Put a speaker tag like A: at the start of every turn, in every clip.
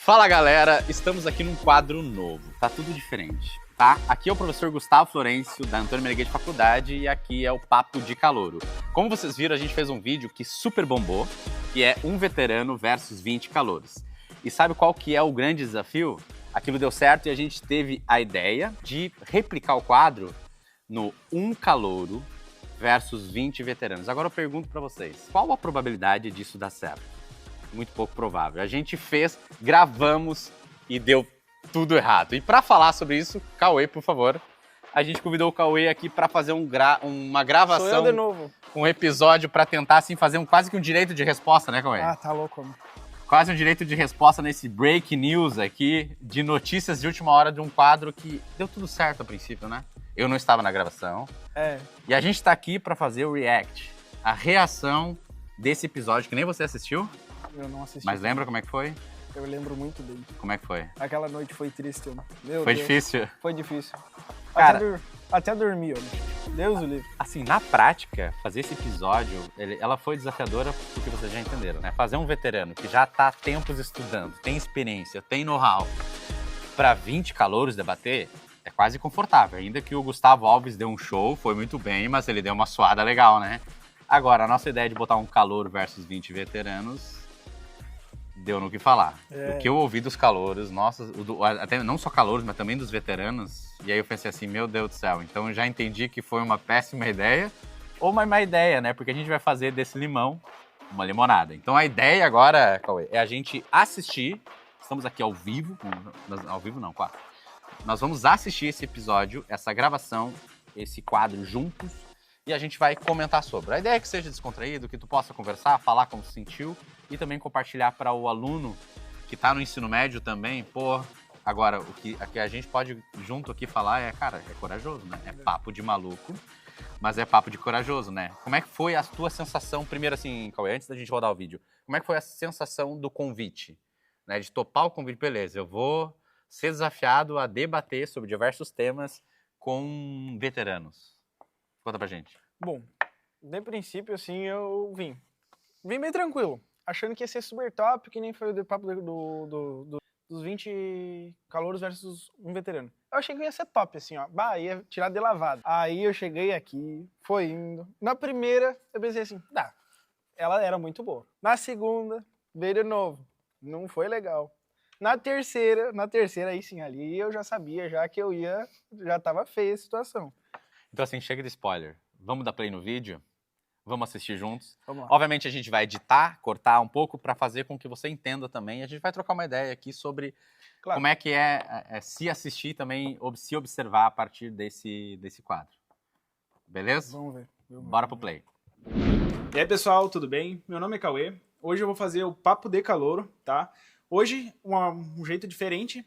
A: Fala galera, estamos aqui num quadro novo, tá tudo diferente, tá? Aqui é o professor Gustavo Florencio, da Antônio Meneghete Faculdade, e aqui é o Papo de Calouro. Como vocês viram, a gente fez um vídeo que super bombou, que é um veterano versus 20 calouros. E sabe qual que é o grande desafio? Aquilo deu certo e a gente teve a ideia de replicar o quadro no um calouro versus 20 veteranos. Agora eu pergunto pra vocês, qual a probabilidade disso dar certo? Muito pouco provável. A gente fez, gravamos e deu tudo errado. E para falar sobre isso, Cauê, por favor. A gente convidou o Cauê aqui para fazer uma gravação.
B: Sou eu de novo.
A: Um episódio para tentar assim fazer quase que um direito de resposta, né, Cauê?
B: Ah, tá louco. Mano.
A: Quase um direito de resposta nesse break news aqui de notícias de última hora de um quadro que deu tudo certo a princípio, né? Eu não estava na gravação.
B: É.
A: E a gente está aqui para fazer o react, a reação desse episódio que nem você assistiu.
B: Eu não assisti.
A: Mas lembra como é que foi?
B: Eu lembro muito bem.
A: Como é que foi?
B: Aquela noite foi triste, mano. Meu
A: Foi
B: Deus.
A: difícil?
B: Foi difícil.
A: Cara,
B: Até dormir, mano. Deus o livre.
A: Assim, na prática, fazer esse episódio, ela foi desafiadora porque vocês já entenderam, né? Fazer um veterano que já tá há tempos estudando, tem experiência, tem know-how, para 20 calouros debater, é quase confortável. Ainda que o Gustavo Alves deu um show, foi muito bem, mas ele deu uma suada legal, né? Agora, a nossa ideia de botar um calouro versus 20 veteranos deu no que falar. O que eu ouvi dos calouros, nossa, até não só calouros, mas também dos veteranos, e aí eu pensei assim, meu Deus do céu, então eu já entendi que foi uma péssima ideia, ou uma má ideia, né? Porque a gente vai fazer desse limão uma limonada. Então a ideia agora, Cauê, é a gente assistir, estamos aqui ao vivo não, quase. Nós vamos assistir esse episódio, essa gravação, esse quadro juntos, e a gente vai comentar sobre. A ideia é que seja descontraído, que tu possa conversar, falar como se sentiu e também compartilhar para o aluno que está no ensino médio também. Pô, agora, o que a gente pode junto aqui falar é, cara, é corajoso, né? É papo de maluco, mas é papo de corajoso, né? Como é que foi a tua sensação, primeiro assim, Cauê, antes da gente rodar o vídeo, como é que foi a sensação do convite? Né? De topar o convite, beleza, eu vou ser desafiado a debater sobre diversos temas com veteranos. Conta pra gente.
B: Bom, de princípio, assim, eu vim bem tranquilo, achando que ia ser super top, que nem foi o papo dos 20 calouros versus um veterano. Eu achei que ia ser top, assim, ó, ia tirar de lavada. Aí eu cheguei aqui, foi indo. Na primeira, eu pensei assim, ela era muito boa. Na segunda, veio de novo, não foi legal. Na terceira, aí sim, ali eu já sabia já que já tava feia a situação.
A: Então assim, chega de spoiler. Vamos dar play no vídeo? Vamos assistir juntos?
B: Vamos lá.
A: Obviamente a gente vai editar, cortar um pouco para fazer com que você entenda também. A gente vai trocar uma ideia aqui sobre como é que é se assistir também, se observar a partir desse quadro. Beleza?
B: Vamos ver.
A: Bora pro play.
C: E aí, pessoal, tudo bem? Meu nome é Cauê. Hoje eu vou fazer o Papo de Calouro, tá? Hoje, um jeito diferente,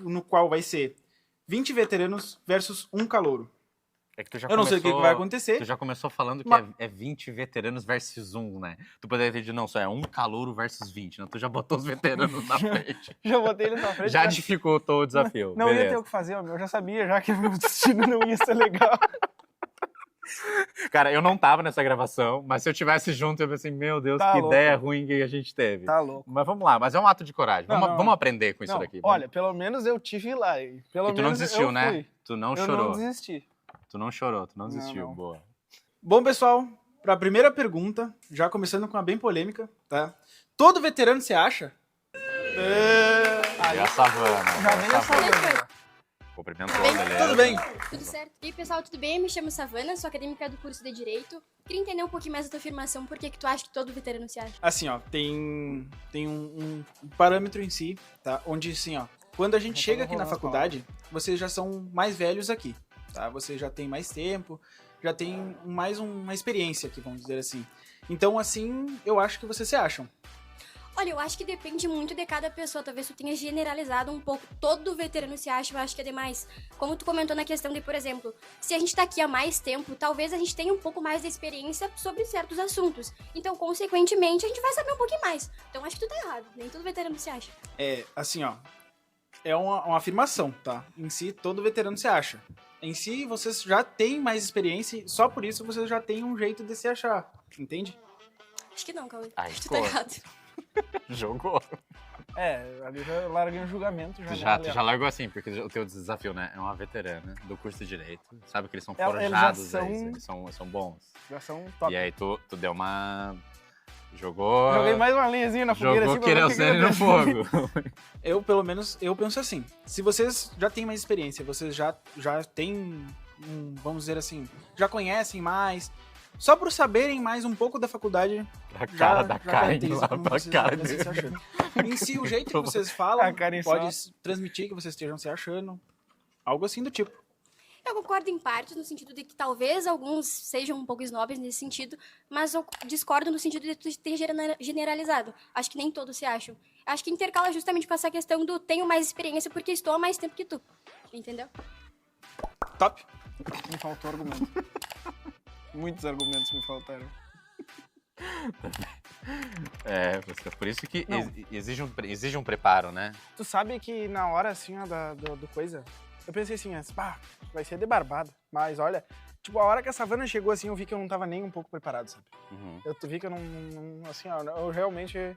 C: no qual vai ser 20 veteranos versus um calouro.
A: É que tu já
C: eu não sei o que vai acontecer.
A: Tu já começou falando que é 20 veteranos versus 1, né? Tu poderia ter dito, não, só é um calouro versus 20. Não, tu já botou os veteranos na frente.
B: Já botei eles na frente.
A: Já dificultou o desafio.
B: Não ia ter o que fazer, eu já sabia já que o meu destino não ia ser legal.
A: Cara, eu não tava nessa gravação, mas se eu tivesse junto, eu pensei, meu Deus, que louco. Ideia ruim que a gente teve.
B: Tá louco.
A: Mas vamos lá, mas é um ato de coragem. Vamos aprender com isso daqui.
B: Olha, pelo menos eu tive lá. Pelo
A: tu não desistiu, né? Tu não chorou.
B: Eu não desisti.
A: Tu não chorou, tu não desistiu. Não. Boa.
C: Bom, pessoal, para a primeira pergunta, já começando com uma bem polêmica, tá? Todo veterano se acha?
A: Aí a savana.
B: Já vem a savana.
A: Cumprimentou, beleza.
C: Tudo bem?
D: Tudo certo. E aí, pessoal, tudo bem? Me chamo Savana, sou acadêmica do curso de Direito. Queria entender um pouquinho mais da tua afirmação, por que tu acha que todo veterano se acha?
C: Assim, ó, tem um parâmetro em si, tá? Onde, assim, ó, quando a gente chega aqui na faculdade, vocês já são mais velhos aqui, tá? Você já tem mais tempo, já tem mais uma experiência aqui, vamos dizer assim. Então, assim, eu acho que vocês se acham.
D: Olha, eu acho que depende muito de cada pessoa. Talvez tu tenha generalizado um pouco. Todo veterano se acha, eu acho que é demais. Como tu comentou na questão de, por exemplo, se a gente tá aqui há mais tempo, talvez a gente tenha um pouco mais de experiência sobre certos assuntos. Então, consequentemente, a gente vai saber um pouquinho mais. Então, acho que tu tá errado. Nem todo veterano se acha.
C: É, assim, ó, é uma afirmação, tá? Em si, todo veterano se acha. Em si, vocês já têm mais experiência, só por isso vocês já têm um jeito de se achar, entende?
D: Acho que não, Cauê.
A: Ai,
D: Acho que tu tá errado.
A: Jogou.
B: Ali já larguei um julgamento.
A: Tu já largou assim, porque o teu desafio, né? É uma veterana do curso de Direito. Sabe que eles são
B: Eles já
A: forjados,
B: são-
A: eles são bons.
B: Já são top.
A: E aí tu deu uma... Jogou...
B: Joguei mais uma linhazinha na fogueira.
A: Jogou
B: assim, pra ver o que que
A: querosene no
B: acontece.
A: fogo.
C: Eu, pelo menos, eu penso assim. Se vocês já têm mais experiência, vocês já têm, vamos dizer assim, já conhecem mais, só por saberem mais um pouco da faculdade,
A: A cara da
C: já
A: Karen
C: caracteriza
A: lá
C: como
A: pra
C: vocês
A: cara
C: devem
A: dele.
C: se achando. Em si, o jeito que vocês falam
B: A Karen
C: pode
B: só.
C: transmitir que vocês estejam se achando. Algo assim do tipo.
D: Eu concordo em parte, no sentido de que talvez alguns sejam um pouco snobs nesse sentido, mas eu discordo no sentido de tu ter generalizado. Acho que nem todos se acham. Acho que intercala justamente com essa questão do tenho mais experiência porque estou há mais tempo que tu. Entendeu?
C: Top.
B: Me faltou argumento. Muitos argumentos me faltaram.
A: Por isso que
B: Não.
A: exige um preparo, né?
B: Tu sabe que na hora, assim, ó, do coisa, eu pensei assim, vai ser de barbado. Mas olha, tipo, a hora que a savana chegou, assim, eu vi que eu não tava nem um pouco preparado, sabe?
A: Uhum.
B: Eu vi que eu não assim, ó, eu realmente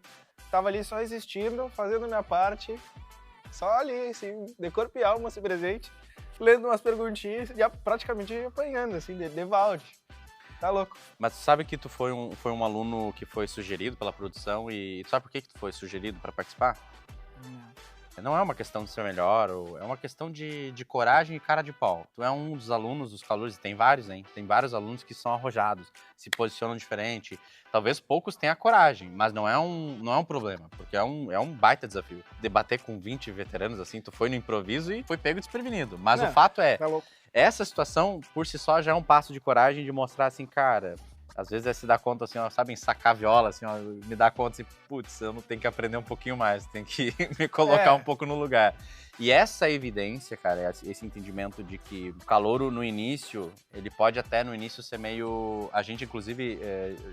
B: tava ali só existindo, fazendo minha parte, só ali, assim, de corpo e alma, se presente, lendo umas perguntinhas, já praticamente apanhando, assim, de balde. Tá louco.
A: Mas tu sabe que tu foi um aluno que foi sugerido pela produção e tu sabe por que tu foi sugerido para participar? Não é uma questão de ser melhor, é uma questão de coragem e cara de pau. Tu é um dos alunos dos calouros, e tem vários, hein? Tem vários alunos que são arrojados, se posicionam diferente. Talvez poucos tenham coragem, mas não é um problema, porque é um baita desafio. Debater com 20 veteranos, assim, tu foi no improviso e foi pego desprevenido. Mas o fato é,
B: Tá louco.
A: essa situação, por si só, já é um passo de coragem de mostrar assim, cara... Às vezes é se dar conta, assim, ó, sabem, sacar viola, assim, ó, me dar conta, assim, putz, eu não tenho que aprender um pouquinho mais, tenho que me colocar um pouco no lugar. E essa evidência, cara, esse entendimento de que o calouro no início, ele pode até no início ser meio... A gente, inclusive,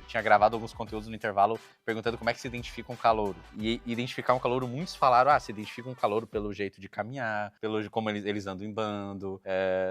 A: tinha gravado alguns conteúdos no intervalo perguntando como é que se identifica um calouro. E identificar um calouro, muitos falaram, se identifica um calouro pelo jeito de caminhar, pelo como eles andam em bando,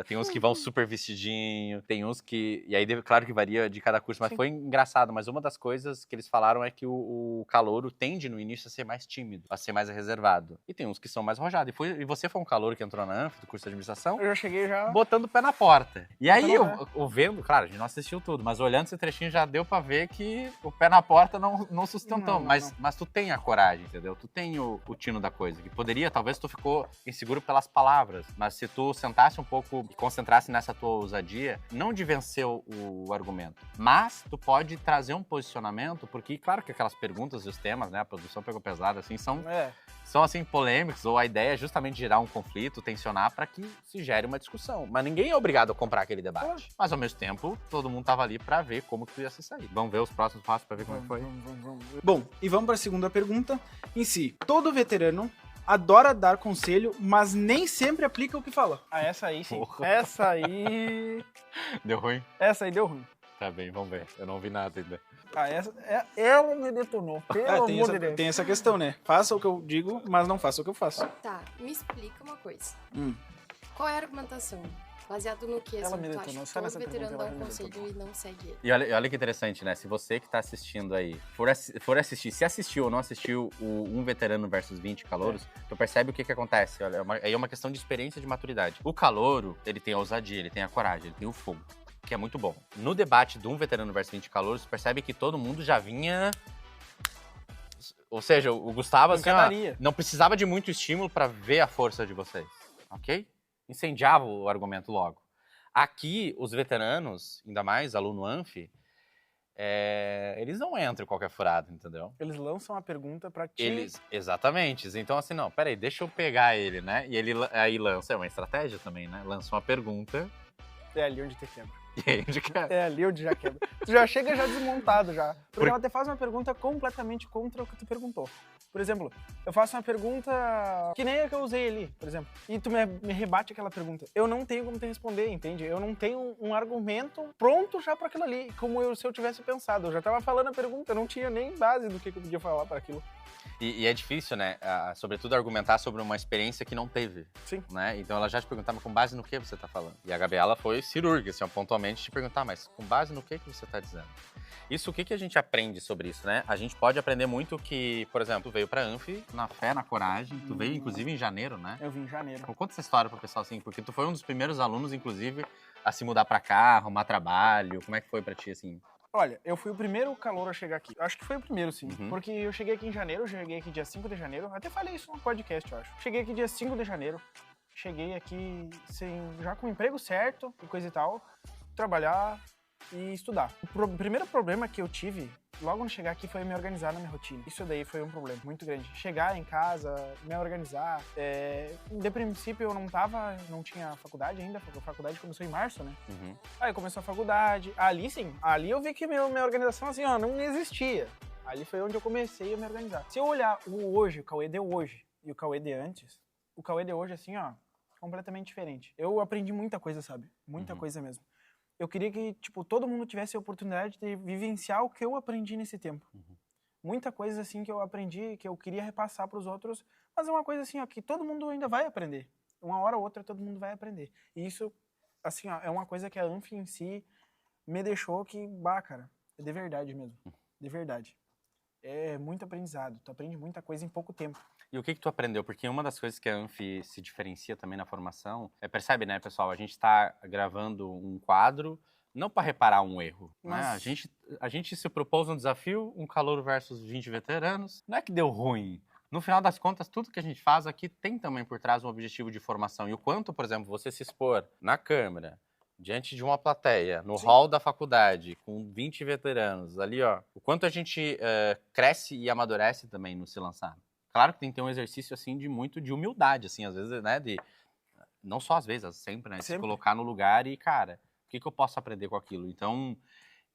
A: tem uns que vão super vestidinho, tem uns que... E aí, claro que varia de cada curso, mas foi engraçado. Mas uma das coisas que eles falaram é que o calouro tende no início a ser mais tímido, a ser mais reservado. E tem uns que são mais arrojados. E você foi um calouro que entrou na ANF, do curso de administração,
B: Eu já cheguei
A: botando o pé na porta. E aí,
B: Botando
A: eu vendo, claro, a gente não assistiu tudo, mas olhando esse trechinho já deu pra ver que o pé na porta não sustentou.
B: Não.
A: Mas tu tem a coragem, entendeu? Tu tem o tino da coisa. Que poderia, talvez tu ficou inseguro pelas palavras, mas se tu sentasse um pouco e concentrasse nessa tua ousadia, não de vencer o argumento, mas tu pode trazer um posicionamento, porque claro que aquelas perguntas e os temas, né, a produção pegou pesado, assim, são assim polêmicos, ou a ideia é justamente gerar um conflito, tensionar para que se gere uma discussão. Mas ninguém é obrigado a comprar aquele debate. Mas ao mesmo tempo, todo mundo tava ali para ver como que tu ia se sair. Vamos ver os próximos passos para ver como é que foi.
B: Vamos.
C: Bom, e vamos para a segunda pergunta. Em si, todo veterano adora dar conselho, mas nem sempre aplica o que fala.
B: Essa aí sim.
A: Porra.
B: Essa aí...
A: Deu ruim?
B: Essa aí deu ruim.
A: Tá bem, vamos ver. Eu não vi nada ainda.
B: Ela me detonou. Pelo
C: tem,
B: amor de Deus.
C: tem essa questão, né? Faça o que eu digo, mas não faça o que eu faço.
E: Tá, me explica uma coisa.
C: Hum.
E: Qual é a argumentação? Baseado no que,
B: Ela
E: assim,
B: me
E: tu
B: detonou.
E: acha
B: Só
E: que
B: nessa
E: todo veterano
B: pergunta
E: dá
B: ela
E: um
B: me
E: conselho e não segue ele?
A: E olha que interessante, né? Se você que tá assistindo aí for assistir, se assistiu ou não assistiu o Um Veterano versus 20 Calouros, tu percebe o que acontece. Olha, aí é uma questão de experiência e de maturidade. O calouro, ele tem a ousadia, ele tem a coragem, ele tem o fogo, que é muito bom. No debate do Um Veterano versus 20 Calouros, tu percebe que todo mundo já vinha... Ou seja, o Gustavo, assim, ó, não precisava de muito estímulo pra ver a força de vocês, ok? Incendiava o argumento logo. Aqui, os veteranos, ainda mais aluno ANF, eles não entram em qualquer furada, entendeu?
B: Eles lançam a pergunta pra ti.
A: Exatamente. Então, assim, não, peraí, deixa eu pegar ele, né? E ele aí lança, é uma estratégia também, né? Lança uma pergunta.
B: É ali onde te quebra.
A: E aí onde quer.
B: É ali onde já quebra. Tu já chega já desmontado já. Porque ela te faz uma pergunta completamente contra o que tu perguntou. Por exemplo, eu faço uma pergunta que nem a que eu usei ali, por exemplo. E tu me rebate aquela pergunta. Eu não tenho como te responder, entende? Eu não tenho um argumento pronto já pra aquilo ali, como se eu tivesse pensado. Eu já tava falando a pergunta, eu não tinha nem base do que eu podia falar para aquilo.
A: E é difícil, né? Sobretudo argumentar sobre uma experiência que não teve.
B: Sim.
A: Né? Então ela já te perguntava com base no que você tá falando. E a Gabriela foi cirúrgica, assim, pontualmente te perguntar, mas com base no que você tá dizendo? Isso, o que a gente aprende sobre isso, né? A gente pode aprender muito que, por exemplo, tu veio pra Anfi na fé, na coragem. Tu veio, inclusive, em janeiro, né?
B: Eu vim em janeiro.
A: Conta essa história pro pessoal, assim, porque tu foi um dos primeiros alunos, inclusive, a se mudar pra cá, arrumar trabalho. Como é que foi pra ti, assim?
B: Olha, eu fui o primeiro calouro a chegar aqui. Acho que foi o primeiro, sim.
A: Uhum.
B: Porque eu cheguei aqui em janeiro, cheguei aqui dia 5 de janeiro. Até falei isso no podcast, eu acho. Cheguei aqui dia 5 de janeiro. Cheguei aqui já com o emprego certo e coisa e tal. Trabalhar e estudar. O primeiro problema que eu tive logo no chegar aqui foi me organizar na minha rotina. Isso daí foi um problema muito grande. Chegar em casa, me organizar. De princípio eu não tinha faculdade ainda. A faculdade começou em março, né?
A: Uhum.
B: Aí começou a faculdade. Ali sim, ali eu vi que minha organização assim, ó, não existia. Ali foi onde eu comecei a me organizar. Se eu olhar o Cauê de hoje e o Cauê de antes, o Cauê de hoje, assim, ó, completamente diferente. Eu aprendi muita coisa, sabe? Muita coisa mesmo. Eu queria que, tipo, todo mundo tivesse a oportunidade de vivenciar o que eu aprendi nesse tempo. Muita coisa, assim, que eu aprendi, que eu queria repassar para os outros, mas é uma coisa, assim, ó, que todo mundo ainda vai aprender. Uma hora ou outra, todo mundo vai aprender. E isso, assim, ó, é uma coisa que a Anfi em si me deixou que, cara, é de verdade mesmo. De verdade. É muito aprendizado. Tu aprende muita coisa em pouco tempo.
A: E o que tu aprendeu? Porque uma das coisas que a Anfi se diferencia também na formação, percebe, né, pessoal? A gente está gravando um quadro não para reparar um erro, né? A gente se propôs um desafio, um calouro versus 20 veteranos. Não é que deu ruim. No final das contas, tudo que a gente faz aqui tem também por trás um objetivo de formação. E o quanto, por exemplo, você se expor na câmera, diante de uma plateia, no hall da faculdade, com 20 veteranos, ali, ó. O quanto a gente cresce e amadurece também no se lançar. Claro que tem que ter um exercício, assim, de humildade, assim, às vezes, né, não só às vezes, sempre, né, se colocar no lugar e, cara, o que eu posso aprender com aquilo? Então,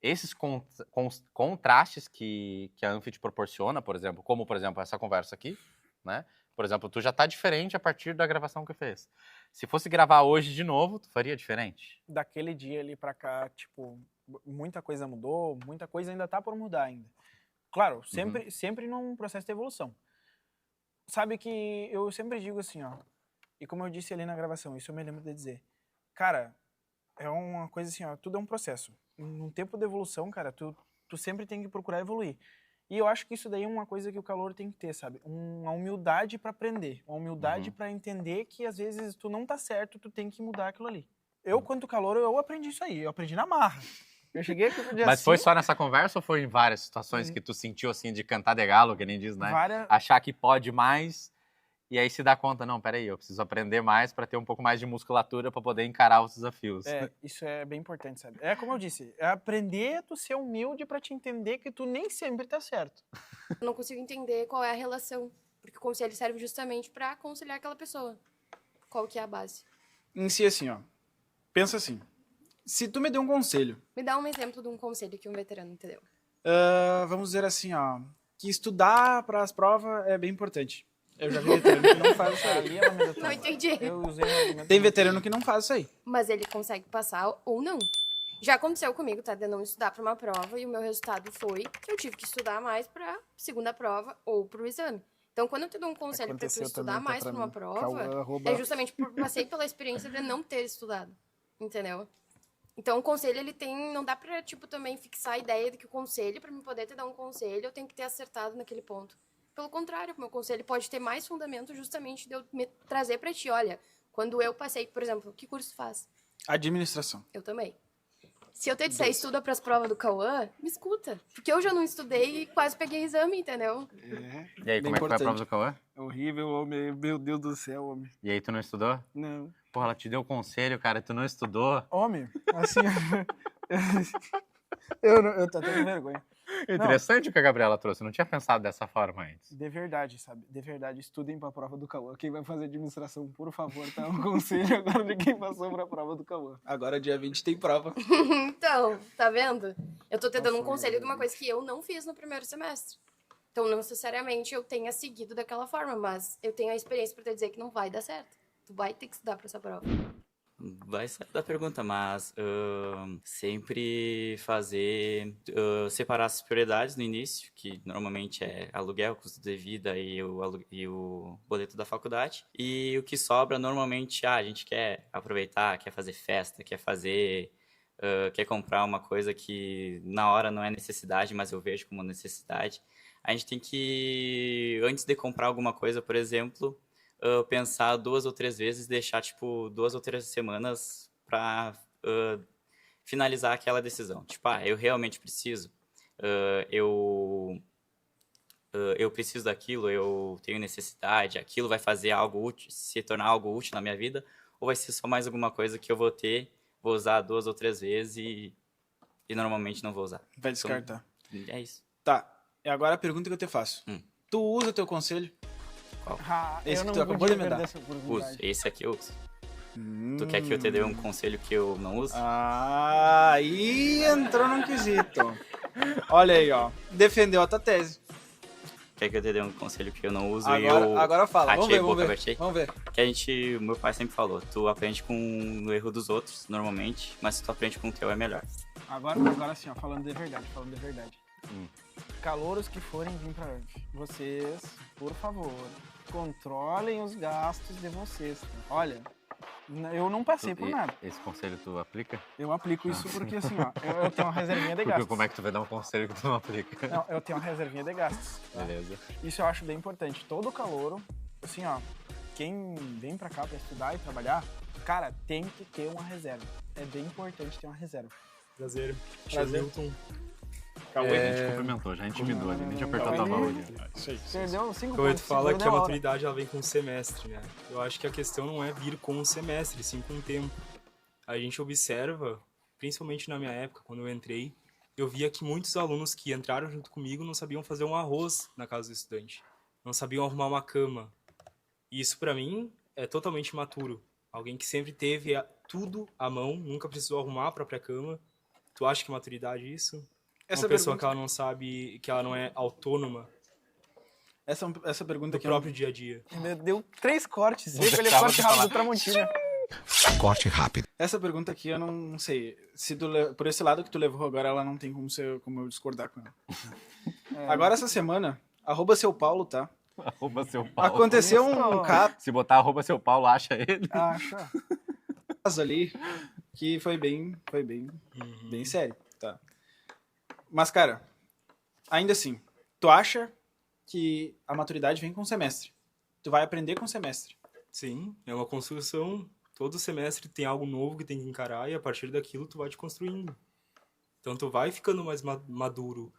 A: esses contrastes que a Anfi te proporciona, por exemplo, como, por exemplo, essa conversa aqui, né, por exemplo, tu já tá diferente a partir da gravação que fez. Se fosse gravar hoje de novo, tu faria diferente?
B: Daquele dia ali pra cá, tipo, muita coisa mudou, muita coisa ainda tá por mudar ainda. Claro, sempre num processo de evolução. Sabe que eu sempre digo assim, ó, e como eu disse ali na gravação, isso eu me lembro de dizer, cara, é uma coisa assim, ó, tudo é um processo. Num tempo de evolução, cara, tu sempre tem que procurar evoluir. E eu acho que isso daí é uma coisa que o calouro tem que ter, sabe? Uma humildade pra aprender, uma humildade pra entender que às vezes tu não tá certo, tu tem que mudar aquilo ali. Eu, quanto calouro, eu aprendi isso aí, eu aprendi na marra. Eu cheguei aqui pro dia
A: Mas foi só nessa conversa ou foi em várias situações que tu sentiu, assim, de cantar de galo, que nem diz, né? Achar que pode mais e aí se dá conta, não, peraí, eu preciso aprender mais pra ter um pouco mais de musculatura pra poder encarar os desafios.
B: Isso é bem importante, sabe? É como eu disse, é aprender a tu ser humilde pra te entender que tu nem sempre tá certo.
E: Eu não consigo entender qual é a relação, porque o conselho serve justamente pra aconselhar aquela pessoa. Qual que é a base?
C: Em si, assim, ó, pensa assim, se tu me deu um conselho...
E: Me dá um exemplo de um conselho que um veterano entendeu.
C: Vamos dizer assim, ó, que estudar para as provas é bem importante. Eu já vi veterano que não faz isso aí.
E: Não entendi.
C: Tem veterano que não faz isso aí.
E: Mas ele consegue passar ou não. Já aconteceu comigo, tá? De não estudar para uma prova e o meu resultado foi que eu tive que estudar mais para segunda prova ou para o exame. Então, quando eu te dou um conselho para tu estudar mais para uma prova, é justamente porque eu passei pela experiência de não ter estudado. Entendeu? Então, o conselho, ele tem... Não dá pra, tipo, também fixar a ideia de que o conselho, pra me poder te dar um conselho, eu tenho que ter acertado naquele ponto. Pelo contrário, o meu conselho pode ter mais fundamento justamente de eu me trazer pra ti. Olha, quando eu passei, por exemplo, que curso tu faz?
C: Administração.
E: Eu também. Se eu te disser estuda pras provas do Cauã, me escuta. Porque eu já não estudei e quase peguei exame, entendeu?
A: E aí, como é que foi a prova do Cauã?
B: Horrível, homem. Meu Deus do céu, homem.
A: E aí, tu não estudou?
B: Não.
A: Porra, ela te deu conselho, cara, tu não estudou?
B: Homem, assim... eu tô tendo vergonha.
A: Interessante o que a Gabriela trouxe, eu não tinha pensado dessa forma antes.
B: De verdade, sabe? De verdade, estudem pra prova do Cauã. Quem vai fazer administração, por favor, tá? Um conselho agora de quem passou pra prova do Cauã.
C: Agora, dia 20, tem prova.
E: Então, tá vendo? Eu tô te dando um conselho de uma coisa que eu não fiz no primeiro semestre. Então, não necessariamente eu tenha seguido daquela forma, mas eu tenho a experiência pra te dizer que não vai dar certo. Tu vai ter que estudar pra essa prova.
F: Vai sair da pergunta, mas sempre separar as prioridades no início, que normalmente é aluguel, custo de vida e o boleto da faculdade. E o que sobra, normalmente, a gente quer aproveitar, quer fazer festa, quer comprar uma coisa que na hora não é necessidade, mas eu vejo como necessidade. A gente tem que, antes de comprar alguma coisa, por exemplo, pensar 2 ou 3 vezes, deixar, 2 ou 3 semanas para finalizar aquela decisão. Eu realmente preciso, eu preciso daquilo, eu tenho necessidade, aquilo vai fazer algo útil, se tornar algo útil na minha vida, ou vai ser só mais alguma coisa que eu vou usar 2 ou 3 vezes e normalmente não vou usar.
C: Vai descartar.
F: Então, é isso.
C: Tá, e agora a pergunta que eu te faço. Tu usa o teu conselho? Esse que tu acabou de me dar.
F: Uso, esse aqui eu uso. Tu quer que eu te dê um conselho que eu não uso?
C: Aí entrou num quesito. Olha aí, ó. Defendeu a tua tese.
F: Quer que eu te dê um conselho que eu não uso
C: Agora fala, vamos ver.
F: Que o meu pai sempre falou, tu aprende com o erro dos outros, normalmente, mas se tu aprende com o teu é melhor.
B: Agora sim, ó, falando de verdade. Calouros que forem vir pra Anf, vocês, por favor, controlem os gastos de vocês. Tá? Olha, eu não passei por nada.
A: Esse conselho tu aplica?
B: Eu aplico isso porque assim, ó, eu tenho uma reservinha de gastos.
A: Como é que tu vai dar um conselho que tu não aplica?
B: Não, eu tenho uma reservinha de gastos. Tá?
A: Beleza.
B: Isso eu acho bem importante. Todo calouro, assim, ó, quem vem pra cá pra estudar e trabalhar, cara, tem que ter uma reserva. É bem importante ter uma reserva.
G: Prazer.
B: Milton.
A: A gente cumprimentou, já intimidou ali, nem tinha apertado a mão ali.
B: Perdeu 5
G: Como
B: pontos.
G: tu fala que a maturidade ela vem com o semestre, né? Eu acho que a questão não é vir com o semestre, sim com o tempo. A gente observa, principalmente na minha época, quando eu entrei, eu via que muitos alunos que entraram junto comigo não sabiam fazer um arroz na casa do estudante. Não sabiam arrumar uma cama. E isso, pra mim, é totalmente imaturo. Alguém que sempre teve tudo à mão, nunca precisou arrumar a própria cama. Tu acha que maturidade é isso? Uma pessoa que ela não sabe, que ela não é autônoma.
C: Essa pergunta
G: do próprio dia a dia.
B: Deu 3 cortes. Ele é corte rápido do Tramontina.
H: Corte rápido.
C: Essa pergunta aqui eu não sei. Se por esse lado que tu levou agora, ela não tem como eu discordar com ela. Agora essa semana, @SeuPaulo, tá?
A: @SeuPaulo.
C: Aconteceu um caso.
A: Se botar @SeuPaulo, acha ele.
B: Acha.
C: Caso ali que foi bem sério, tá? Mas, cara, ainda assim, tu acha que a maturidade vem com o semestre? Tu vai aprender com o semestre?
G: Sim, é uma construção. Todo semestre tem algo novo que tem que encarar e a partir daquilo tu vai te construindo. Então tu vai ficando mais maduro.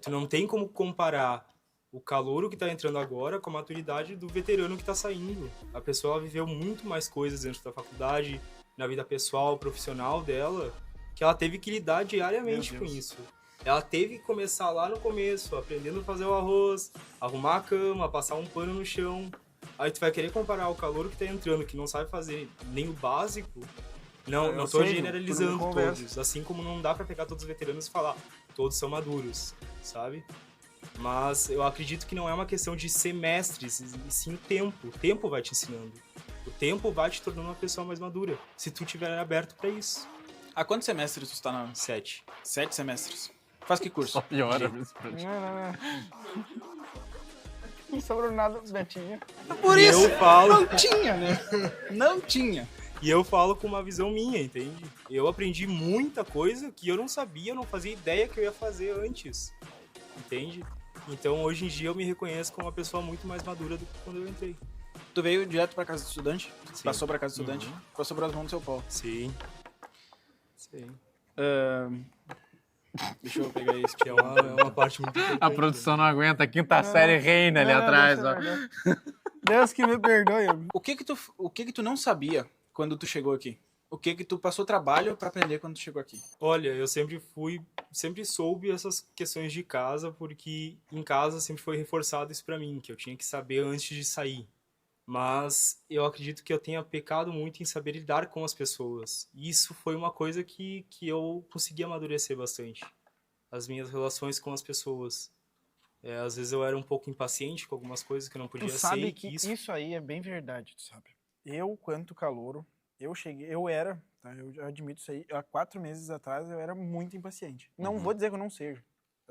G: Tu não tem como comparar o calouro que tá entrando agora com a maturidade do veterano que tá saindo. A pessoa viveu muito mais coisas dentro da faculdade, na vida pessoal, profissional dela, que ela teve que lidar diariamente com isso. Ela teve que começar lá no começo, aprendendo a fazer o arroz, arrumar a cama, passar um pano no chão. Aí tu vai querer comparar o calouro que tá entrando, que não sabe fazer nem o básico. Não tô generalizando todos. Assim como não dá pra pegar todos os veteranos e falar, todos são maduros, sabe? Mas eu acredito que não é uma questão de semestres, e sim o tempo. O tempo vai te ensinando. O tempo vai te tornando uma pessoa mais madura, se tu estiver aberto pra isso.
C: Há quantos semestres tu está na...
G: 7.
C: 7 semestres. Faz que curso?
A: Só piora isso pra ti.
B: Não sobrou nada dos Betinho.
C: Por isso,
G: eu falo...
C: não tinha, né? Não tinha.
G: E eu falo com uma visão minha, entende? Eu aprendi muita coisa que eu não sabia, eu não fazia ideia que eu ia fazer antes, entende? Então, hoje em dia, eu me reconheço como uma pessoa muito mais madura do que quando eu entrei.
C: Tu veio direto pra casa do estudante?
G: Sim.
C: Passou pra casa do estudante? Passou pras mãos do seu Paulo?
G: Sim.
C: Deixa eu pegar isso.
G: Que é uma parte muito importante.
A: A produção não aguenta, a quinta série reina ali atrás, ó.
B: Deus que me perdoe.
C: O que que tu não sabia quando tu chegou aqui? O que que tu passou trabalho pra aprender quando tu chegou aqui?
G: Olha, eu sempre soube essas questões de casa, porque em casa sempre foi reforçado isso pra mim, que eu tinha que saber antes de sair. Mas eu acredito que eu tenha pecado muito em saber lidar com as pessoas. E isso foi uma coisa que eu consegui amadurecer bastante. As minhas relações com as pessoas. Às vezes eu era um pouco impaciente com algumas coisas que eu não podia ser.
B: Tu sabe que isso aí é bem verdade, tu sabe? Eu, quanto calouro, eu era, tá? Eu admito isso aí, há 4 meses atrás eu era muito impaciente. Não vou dizer que eu não seja.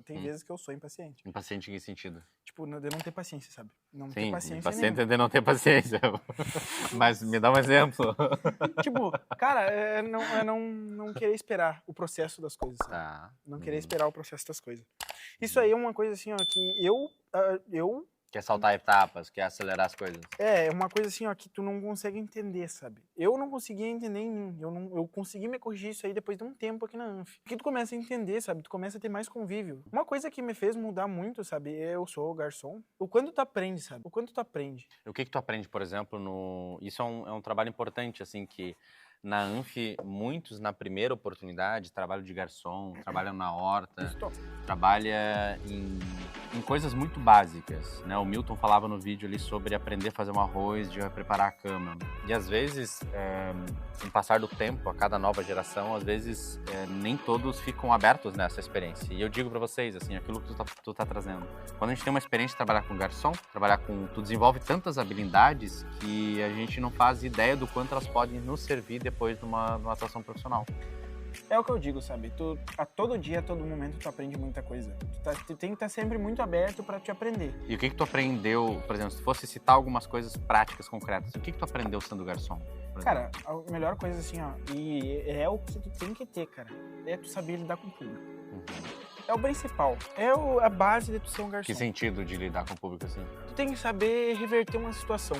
B: Tem vezes que eu sou impaciente.
A: Impaciente em que sentido?
B: Tipo, de não ter paciência, sabe? Não ter
A: Sim,
B: paciência
A: impaciente
B: nenhuma.
A: é de não ter paciência. Mas me dá um exemplo.
B: Tipo, cara, é não querer esperar o processo das coisas, sabe?
A: Tá.
B: Não querer esperar o processo das coisas. Isso aí é uma coisa assim, ó, que eu
A: Quer saltar etapas, quer acelerar as coisas.
B: é uma coisa assim, ó, que tu não consegue entender, sabe? Eu não conseguia entender em mim. Eu consegui me corrigir isso aí depois de um tempo aqui na ANF. Porque tu começa a entender, sabe? Tu começa a ter mais convívio. Uma coisa que me fez mudar muito, sabe? Eu sou garçom. O quanto tu aprende, sabe? O quanto tu aprende.
A: O que tu aprende, por exemplo, no... Isso é um trabalho importante, assim, que na ANF, muitos, na primeira oportunidade, trabalham de garçom, trabalham na horta, trabalha em coisas muito básicas, né? O Milton falava no vídeo ali sobre aprender a fazer um arroz, de preparar a cama. E às vezes, com o passar do tempo, a cada nova geração, às vezes nem todos ficam abertos nessa experiência. E eu digo pra vocês, assim, aquilo que tu tá trazendo. Quando a gente tem uma experiência de trabalhar com garçom, tu desenvolve tantas habilidades que a gente não faz ideia do quanto elas podem nos servir depois numa atuação profissional.
B: É o que eu digo, sabe? Tu, a todo dia, a todo momento, tu aprende muita coisa. Tu tem que estar sempre muito aberto pra te aprender.
A: E o que tu aprendeu, por exemplo, se fosse citar algumas coisas práticas, concretas, o que tu aprendeu sendo garçom?
B: Cara, a melhor coisa assim, ó, e é o que tu tem que ter, cara, é tu saber lidar com o público. É o principal, a base de tu ser um garçom.
A: Que sentido de lidar com o público assim?
B: Tu tem que saber reverter uma situação.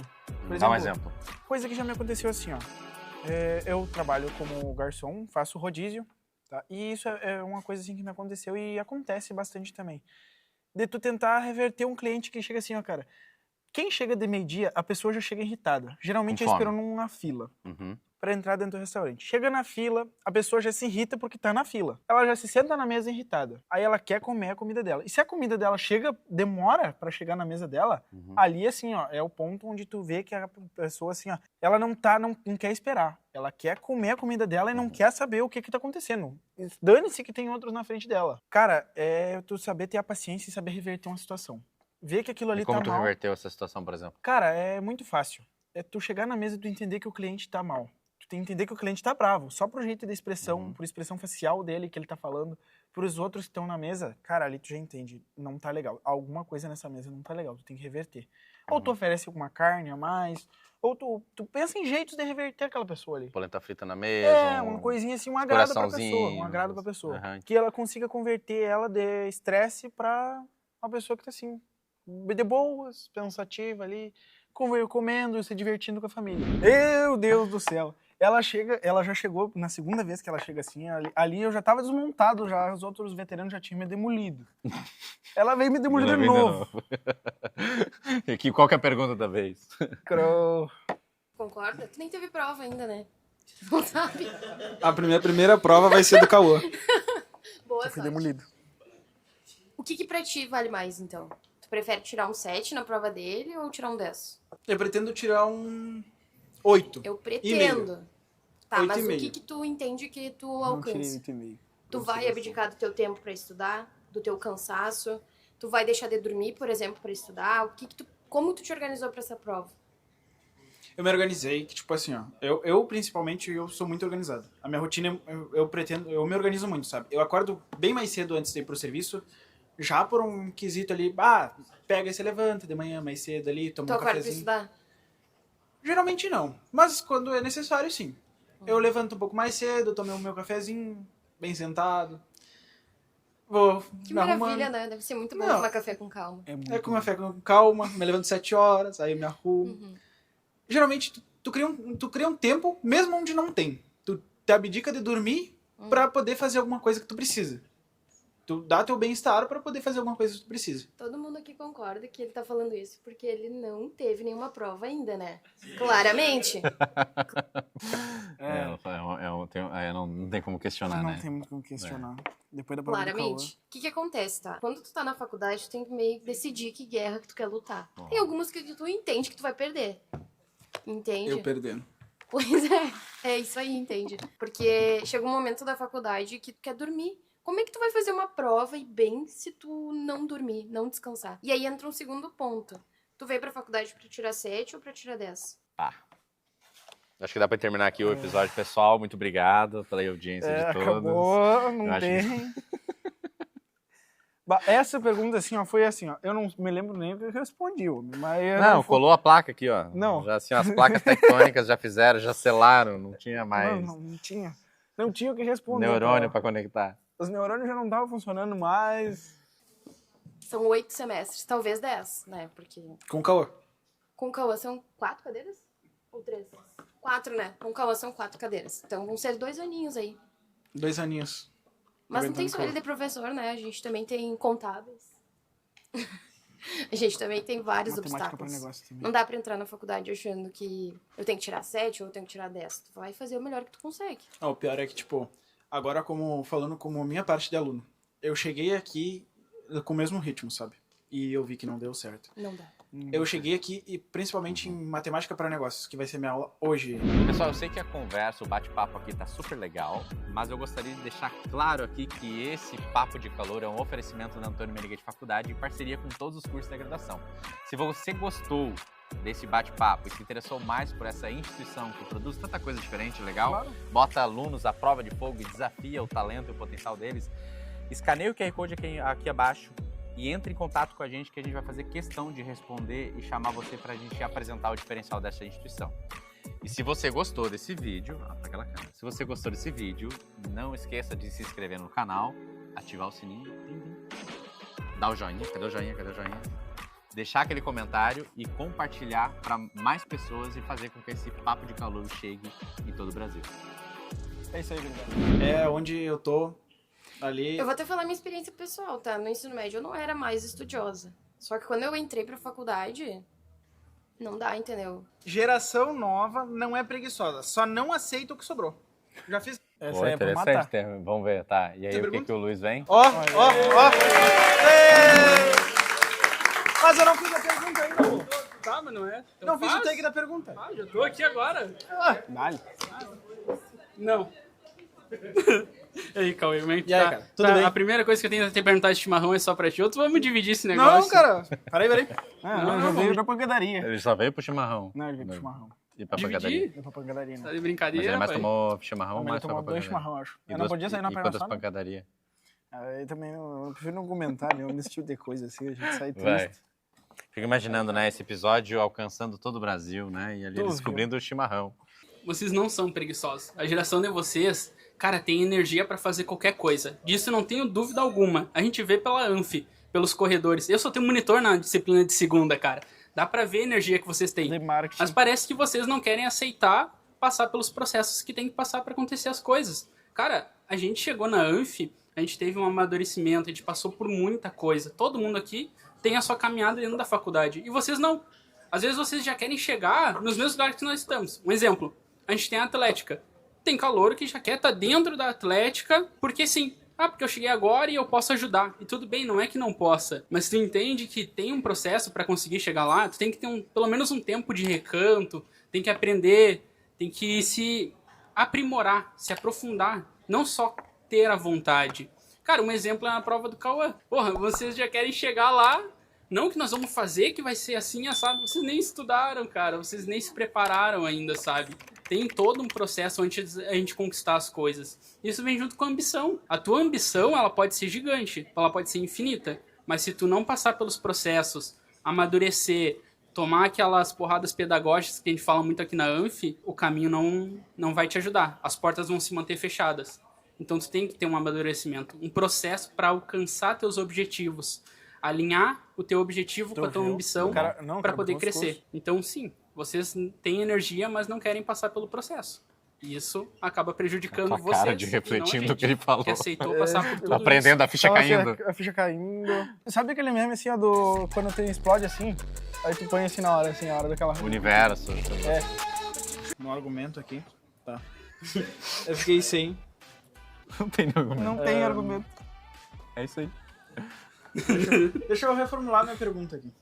B: Por
A: Dá um exemplo.
B: Coisa que já me aconteceu assim, ó. Eu trabalho como garçom, faço rodízio, tá? E isso é uma coisa assim que me aconteceu e acontece bastante também. De tu tentar reverter um cliente que chega assim, ó, cara. Quem chega de meio-dia, a pessoa já chega irritada. Geralmente é esperando uma fila pra entrar dentro do restaurante. Chega na fila, a pessoa já se irrita porque tá na fila. Ela já se senta na mesa irritada. Aí ela quer comer a comida dela. E se a comida dela demora pra chegar na mesa dela, ali assim, ó, é o ponto onde tu vê que a pessoa assim, ó, ela não quer esperar. Ela quer comer a comida dela e não quer saber o que tá acontecendo. Dane-se que tem outros na frente dela. Cara, é tu saber ter a paciência e saber reverter uma situação. Ver que aquilo ali tá mal.
A: Como tu reverteu essa situação, por exemplo?
B: Cara, é muito fácil. É tu chegar na mesa e tu entender que o cliente tá mal. Tu tem que entender que o cliente tá bravo. Só pro jeito da expressão, por expressão facial dele que ele tá falando, pros outros que estão na mesa, cara, ali tu já entende. Não tá legal. Alguma coisa nessa mesa não tá legal. Tu tem que reverter. Ou tu oferece alguma carne a mais, ou tu pensa em jeitos de reverter aquela pessoa ali.
A: Polenta frita na mesa.
B: Uma coisinha assim, um agrado pra pessoa. Um agrado pra pessoa. Que ela consiga converter ela de estresse pra uma pessoa que tá assim, de boas, pensativa ali, comendo, se divertindo com a família. Meu Deus do céu! Ela já chegou, na segunda vez que ela chega assim, ali eu já tava desmontado, os outros veteranos já tinham me demolido. Ela veio me demolir de novo.
A: E qual que é a pergunta da vez?
E: Concorda? Tu nem teve prova ainda, né? Não sabe?
C: A primeira prova vai ser do Cauã.
E: Boa
B: Eu fui
E: sorte.
B: demolido.
E: O que pra ti vale mais, então? Tu prefere tirar um 7 na prova dele ou tirar um 10?
C: Eu pretendo tirar um 8.
E: Eu pretendo. Tá,
C: 8,5.
E: mas o que tu entende que tu
B: Não tirei
E: alcança?
B: 8,5.
E: Tu vai abdicar do teu tempo pra estudar, do teu cansaço? Tu vai deixar de dormir, por exemplo, pra estudar? Como tu te organizou pra essa prova?
C: Eu me organizei, que tipo assim, ó, eu principalmente, eu sou muito organizado. A minha rotina, eu me organizo muito, sabe? Eu acordo bem mais cedo antes de ir pro serviço, já por um quesito ali, pega e se levanta de manhã mais cedo ali, toma um
E: acorda pra
C: cafezinho.
E: estudar?
C: Geralmente não, mas quando é necessário, sim. Eu levanto um pouco mais cedo, tomo o meu cafezinho, bem sentado. Vou
E: Que
C: me
E: maravilha,
C: arrumando.
E: né? Deve ser muito bom
C: Não.
E: tomar café com calma.
C: É com café com calma, me levanto 7 horas, aí eu me arrumo. Geralmente, tu cria um tempo, mesmo onde não tem. Tu te abdica de dormir pra poder fazer alguma coisa que tu precisa. Tu dá teu bem-estar pra poder fazer alguma coisa que tu precisa.
E: Todo mundo aqui concorda que ele tá falando isso porque ele não teve nenhuma prova ainda, né? Claramente.
A: Não tem como questionar,
B: Não
A: né?
B: tem muito como questionar. Depois da prova do Cauã.
E: Claramente. O que acontece, tá? Quando tu tá na faculdade, tu tem que meio que decidir que guerra que tu quer lutar. Tem algumas que tu entende que tu vai perder. Entende?
C: Eu perdendo.
E: Pois é isso aí, entende? Porque chega um momento da faculdade que tu quer dormir. Como é que tu vai fazer uma prova e bem se tu não dormir, não descansar? E aí entra um segundo ponto. Tu veio pra faculdade pra tirar 7 ou pra tirar 10?
A: Acho que dá pra terminar aqui o episódio, pessoal. Muito obrigado pela audiência de todos.
B: Acabou, não
A: Eu acho
B: tem. Essa pergunta, assim, ó, foi assim, ó. Eu não me lembro nem o que eu respondi, mas...
A: Não, colou a placa aqui, ó.
B: Não.
A: Já, assim, as placas tectônicas já fizeram, já selaram, não tinha mais
B: Não tinha. Não tinha o que responder.
A: neurônio
B: cara.
A: pra conectar.
B: Os neurônios já não estavam funcionando mais.
E: São 8 semestres, talvez 10, né? Porque
C: Com o Cauã.
E: com o Cauã são 4 cadeiras? Ou 3? 4, né? Com o Cauã são 4 cadeiras. Então vão ser 2 aninhos aí.
C: 2 aninhos.
E: Mas não tem só ele de professor, né? A gente também tem contábeis. A gente também tem vários
B: Matemática para
E: obstáculos.
B: negócio também.
E: Não dá pra entrar na faculdade achando que eu tenho que tirar 7 ou eu tenho que tirar 10. Tu vai fazer o melhor que tu consegue.
C: O pior é que, tipo, agora falando como minha parte de aluno, eu cheguei aqui com o mesmo ritmo, sabe? E eu vi que não deu certo.
E: Não dá.
C: Eu cheguei aqui, e principalmente em matemática para negócios, que vai ser minha aula hoje.
A: Pessoal, eu sei que a conversa, o bate-papo aqui tá super legal, mas eu gostaria de deixar claro aqui que esse Papo de Calor é um oferecimento da Antônio Meneghetti Faculdade em parceria com todos os cursos da graduação. Se você gostou desse bate-papo e se interessou mais por essa instituição que produz tanta coisa diferente, legal,
B: Claro.
A: bota alunos à prova de fogo e desafia o talento e o potencial deles, escaneia o QR Code aqui abaixo e entre em contato com a gente que a gente vai fazer questão de responder e chamar você para a gente apresentar o diferencial dessa instituição. E se você gostou desse vídeo, pra aquela câmera, se você gostou desse vídeo, não esqueça de se inscrever no canal, ativar o sininho, dar o joinha, cadê o joinha, deixar aquele comentário e compartilhar para mais pessoas e fazer com que esse Papo de Calor chegue em todo o Brasil.
B: É isso aí, obrigado.
C: É onde eu tô ali.
E: Eu vou até falar minha experiência pessoal, tá? No ensino médio eu não era mais estudiosa. Só que quando eu entrei pra faculdade, não dá, entendeu?
B: Geração nova não é preguiçosa, só não aceita o que sobrou. Já fiz. Essa
A: Pô,
B: é pra
A: interessante,
B: matar.
A: vamos ver, tá? E aí
C: Tem
A: o que,
C: pergunta?
A: que o Luiz vem?
C: Ó.
B: Mas eu não fiz a pergunta ainda, pô.
I: Tá, mas não é. Então
B: Não fiz o
I: faz.
B: take da pergunta.
I: Ah, já tô aqui agora.
B: Vale.
I: Não. E aí, Cauê, como é que
C: E aí,
I: tá?
C: cara? Tudo bem?
I: A primeira coisa que eu tenho a te perguntar de chimarrão é só pra ti. Outros vamos dividir esse negócio.
B: Não, cara. Peraí.
I: Não,
B: já veio
I: não.
B: pra pancadaria.
A: Ele só veio pro chimarrão.
B: Não, ele veio pro chimarrão.
A: E pra
I: Dividir?
A: pancadaria.
B: Veio pra pancadaria,
I: Tá
B: não.
I: de
A: Mas
I: brincadeira,
A: ele mais
I: pai.
A: tomou chimarrão ou
B: Mas
A: mais
B: ele tomou
A: pra
B: 2
A: pancadaria?
B: chimarrão, acho.
A: E
B: Eu não
A: duas-
B: podia sair na
A: e
B: perna
A: quantas
B: só, né?
A: pancadaria?
B: Aí também eu prefiro não comentar, né? Nesse tipo de coisa assim, a gente sai
A: Vai.
B: triste.
A: Fico imaginando, né, esse episódio alcançando todo o Brasil, né? E ali
B: Tu
A: eles
B: viu?
A: descobrindo o chimarrão.
I: Vocês não são preguiçosos. A geração de vocês, cara, tem energia pra fazer qualquer coisa. Disso não tenho dúvida alguma. A gente vê pela Anf, pelos corredores. Eu só tenho monitor na disciplina de segunda, cara. Dá pra ver a energia que vocês têm.
B: De marketing.
I: Mas parece que vocês não querem aceitar passar pelos processos que tem que passar pra acontecer as coisas. Cara, a gente chegou na Anf, a gente teve um amadurecimento, a gente passou por muita coisa. Todo mundo aqui tem a sua caminhada dentro da faculdade. E vocês não. Às vezes vocês já querem chegar nos mesmos lugares que nós estamos. Um exemplo, a gente tem a Atlética. Tem calouro que já quer estar dentro da Atlética, porque sim. Ah, porque eu cheguei agora e eu posso ajudar. E tudo bem, não é que não possa. Mas tu entende que tem um processo pra conseguir chegar lá, tu tem que ter pelo menos um tempo de recanto, tem que aprender, tem que se aprimorar, se aprofundar, não só ter a vontade. Cara, um exemplo é a prova do Cauã. Porra, vocês já querem chegar lá, não que nós vamos fazer, que vai ser assim, assado. Vocês nem estudaram, cara, vocês nem se prepararam ainda, sabe? Tem todo um processo antes de a gente conquistar as coisas. Isso vem junto com a ambição. A tua ambição, ela pode ser gigante, ela pode ser infinita, mas se tu não passar pelos processos, amadurecer, tomar aquelas porradas pedagógicas que a gente fala muito aqui na Anf, o caminho não vai te ajudar. As portas vão se manter fechadas. Então tu tem que ter um amadurecimento, um processo para alcançar teus objetivos, alinhar o teu objetivo com a tua ambição para poder crescer. Então sim, vocês têm energia, mas não querem passar pelo processo. E isso acaba prejudicando
A: A
I: vocês.
A: cara de refletindo o que ele falou.
I: Que aceitou passar por tudo
A: Aprendendo a ficha
B: Só
A: caindo.
B: A ficha caindo. Sabe aquele meme assim, ó, do quando tem explode assim? Aí tu põe assim na hora, assim, a hora daquela.
A: Universo.
C: No argumento aqui. Tá. Eu fiquei sem.
A: Não tem argumento.
B: Não tem argumento.
A: É isso aí.
C: Deixa eu reformular minha pergunta aqui.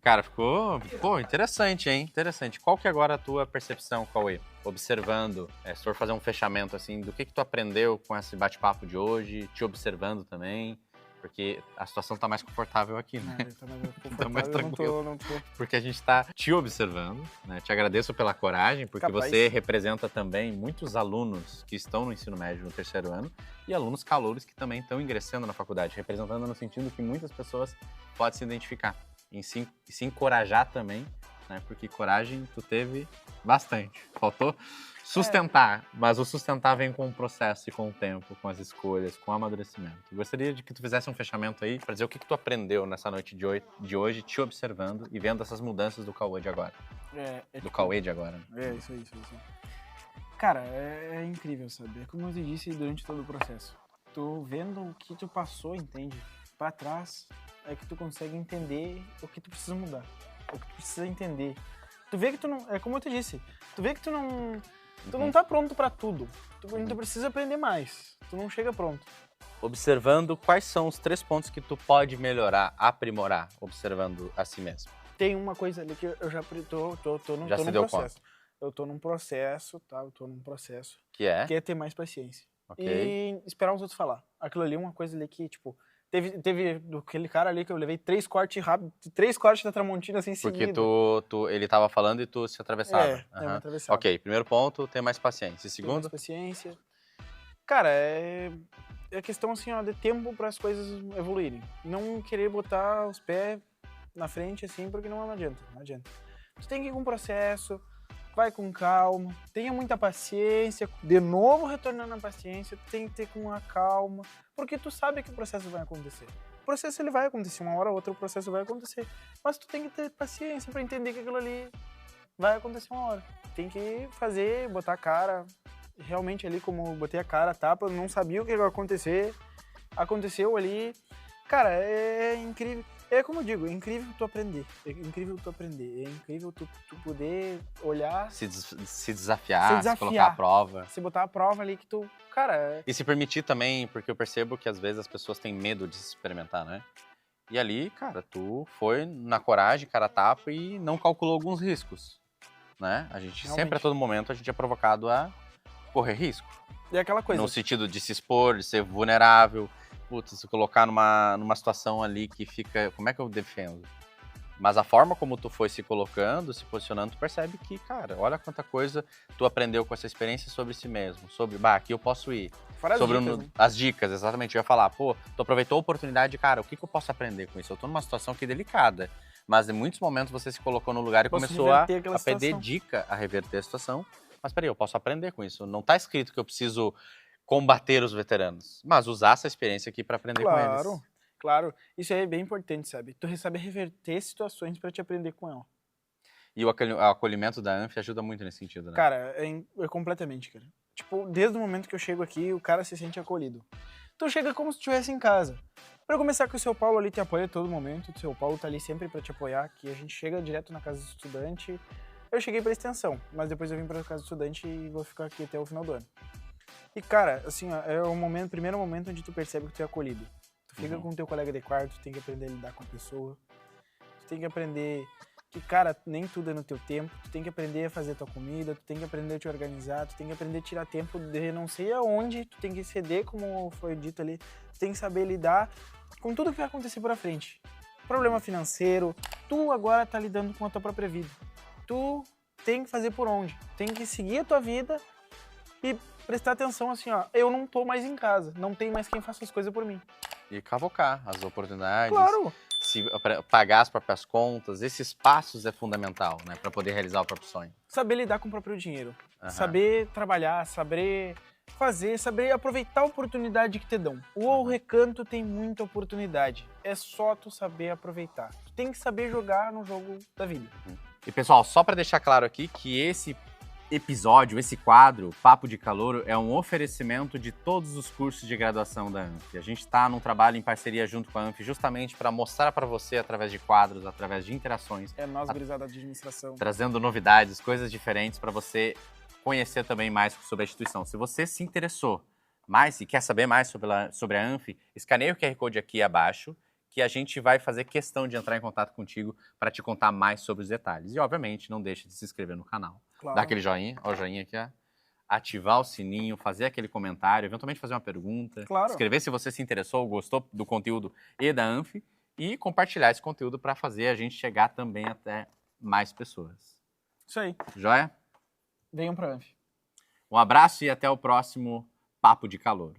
A: Cara, ficou interessante, hein? Interessante. Qual que é agora a tua percepção, Cauê? Observando, se for fazer um fechamento assim, do que tu aprendeu com esse bate-papo de hoje, te observando também, Porque a situação tá mais confortável aqui, né?
B: Tá mais confortável,
A: Tá mais
B: eu
A: tranquilo.
B: não tô.
A: Porque a gente tá te observando, né? Te agradeço pela coragem, porque
B: Capaz.
A: você representa também muitos alunos que estão no ensino médio no 3º ano e alunos calouros que também estão ingressando na faculdade, representando no sentido que muitas pessoas podem se identificar e se encorajar também, né? Porque coragem tu teve bastante. Faltou sustentar, mas o sustentar vem com o processo e com o tempo, com as escolhas, com o amadurecimento. Eu gostaria de que tu fizesse um fechamento aí para dizer o que tu aprendeu nessa noite de hoje, te observando e vendo essas mudanças do Cauê de agora. Do Cauê de agora.
B: É, isso aí. Cara, é incrível, sabe? É como eu te disse durante todo o processo. Tu vendo o que tu passou, entende? Pra trás, é que tu consegue entender o que tu precisa mudar. O que tu precisa entender. Tu vê que tu não... É como eu te disse. Tu vê que tu não... Tu não tá pronto pra tudo. Tu precisa aprender mais. Tu não chega pronto.
A: Observando quais são os 3 pontos que tu pode melhorar, aprimorar, observando a si mesmo.
B: Tem uma coisa ali que eu já tô num processo. Eu tô num processo, tá? Eu tô num processo.
A: Que é?
B: Que é ter mais paciência.
A: Ok.
B: E esperar os outros falar. Aquilo ali é uma coisa ali que, tipo... Teve aquele cara ali que eu levei 3 cortes rápidos, 3 cortes da Tramontina assim
A: Porque
B: seguido.
A: ele tava falando e tu se atravessava.
B: Eu me atravessava.
A: Ok, primeiro ponto, ter mais paciência. E
B: Ter mais
A: segundo?
B: paciência. Cara, é questão assim, ó, de tempo para as coisas evoluírem. Não querer botar os pés na frente assim, porque não adianta. Tu tem que ir com o processo, vai com calma, tenha muita paciência, de novo retornando a paciência, tu tem que ter com a calma, porque tu sabe que o processo vai acontecer. O processo ele vai acontecer, uma hora ou outra o processo vai acontecer, mas tu tem que ter paciência para entender que aquilo ali vai acontecer uma hora. Tem que fazer, botar a cara, realmente ali como eu botei a cara, a tapa, eu não sabia o que ia acontecer, aconteceu ali. Cara, é incrível. É como eu digo, é incrível tu aprender. É incrível tu poder olhar...
A: Se desafiar, se colocar à prova.
B: Se botar a prova ali que tu... Cara...
A: E se permitir também, porque eu percebo que às vezes as pessoas têm medo de se experimentar, né? E ali, cara, tu foi na coragem, cara a tapa e não calculou alguns riscos, né? A gente sempre, a todo momento, a gente é provocado a correr risco.
B: E aquela coisa...
A: No sentido de se expor, de ser vulnerável... Putz, se colocar numa situação ali que fica... Como é que eu defendo? Mas a forma como tu foi se colocando, se posicionando, tu percebe que, cara, olha quanta coisa tu aprendeu com essa experiência sobre si mesmo. Sobre, aqui eu posso ir.
B: Fora
A: sobre
B: as dicas, né?
A: As dicas, exatamente. Eu ia falar, pô, tu aproveitou a oportunidade, cara, o que eu posso aprender com isso? Eu tô numa situação aqui delicada. Mas em muitos momentos você se colocou no lugar e começou a pedir dica, a reverter a situação. Mas peraí, eu posso aprender com isso. Não tá escrito que eu preciso... combater os veteranos, mas usar essa experiência aqui para aprender com eles.
B: Claro. Isso aí é bem importante, sabe? Tu sabe reverter situações para te aprender com ela.
A: E o acolhimento da ANF ajuda muito nesse sentido, né?
B: Cara, é completamente, cara. Tipo, desde o momento que eu chego aqui, o cara se sente acolhido. Tu chega como se estivesse em casa. Pra começar, que o seu Paulo ali te apoia a todo momento, o seu Paulo tá ali sempre para te apoiar, que a gente chega direto na casa do estudante. Eu cheguei pra extensão, mas depois eu vim pra casa do estudante e vou ficar aqui até o final do ano. E, cara, assim, ó, é o primeiro momento onde tu percebe que tu é acolhido. Tu fica com o teu colega de quarto, tu tem que aprender a lidar com a pessoa. Tu tem que aprender que, cara, nem tudo é no teu tempo. Tu tem que aprender a fazer tua comida, tu tem que aprender a te organizar, tu tem que aprender a tirar tempo de não sei aonde, tu tem que ceder, como foi dito ali. Tu tem que saber lidar com tudo que vai acontecer por frente. Problema financeiro, tu agora tá lidando com a tua própria vida. Tu tem que fazer por onde. Tem que seguir a tua vida e prestar atenção assim, ó, eu não tô mais em casa, não tem mais quem faça as coisas por mim.
A: E cavocar as oportunidades.
B: Claro.
A: Se pagar as próprias contas, esses passos é fundamental, né, para poder realizar o próprio sonho.
B: Saber lidar com o próprio dinheiro, saber trabalhar, saber fazer, saber aproveitar a oportunidade que te dão. O Recanto tem muita oportunidade, é só tu saber aproveitar. Tu tem que saber jogar no jogo da vida.
A: E pessoal, só para deixar claro aqui que esse episódio, esse quadro, Papo de Calouro, é um oferecimento de todos os cursos de graduação da ANF. A gente está num trabalho em parceria junto com a ANF justamente para mostrar para você, através de quadros, através de interações.
B: É nós, gurizada de administração.
A: Trazendo novidades, coisas diferentes para você conhecer também mais sobre a instituição. Se você se interessou mais e quer saber mais sobre a ANF, escaneie o QR Code aqui abaixo, que a gente vai fazer questão de entrar em contato contigo para te contar mais sobre os detalhes. E, obviamente, não deixe de se inscrever no canal. Claro. Dá aquele joinha, ó o joinha aqui, ó. ativar o sininho, fazer aquele comentário, eventualmente fazer uma pergunta,
B: Claro.
A: escrever se você se interessou, gostou do conteúdo e da Anf, e compartilhar esse conteúdo para fazer a gente chegar também até mais pessoas.
B: Isso aí.
A: Joia?
B: Venham pra Anf.
A: Um abraço e até o próximo Papo de Calor.